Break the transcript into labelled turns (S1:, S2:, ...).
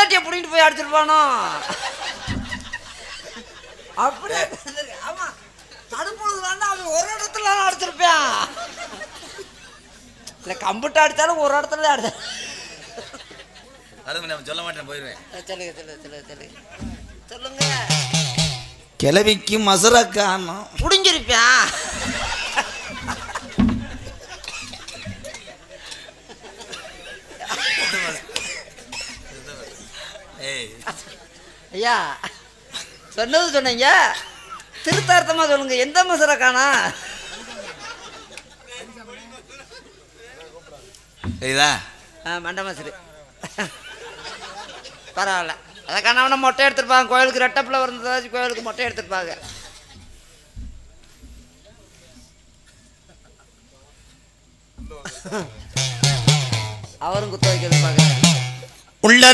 S1: பொண்டாட்டியை புடிங்கிட்டு போய் அடிச்சிருப்பானோ அப்படியே. ஆமா, தடுப்பொழுது வேண்டாம், அவன் ஒரு இடத்துல அடிச்சிருப்பான். இல்லை, கம்ப்யூட்டர் அடித்தாலும் ஒரு இடத்துல அடிச்ச.
S2: சொல்ல மாட்டேன், போயிடுவேன்.
S1: சொல்லுங்க.
S2: கிளவிக்கு மசரா காணும்
S1: புடிஞ்சிருப்பான். ஐயா சொன்னது சொன்னீங்க, திருத்தார்த்தமா சொல்லுங்க. எந்த மசரா காணா? மண்ட மசரு பரவாயில்ல. அதை காணாம மொட்டை எடுத்துருப்பாங்க. கோயிலுக்கு ரெட்டப்பில் வரதாச்சும் கோயிலுக்கு மொட்டை எடுத்துருப்பாங்க. அவரும் குத்த வைக்கிறது பார்க்க உள்ள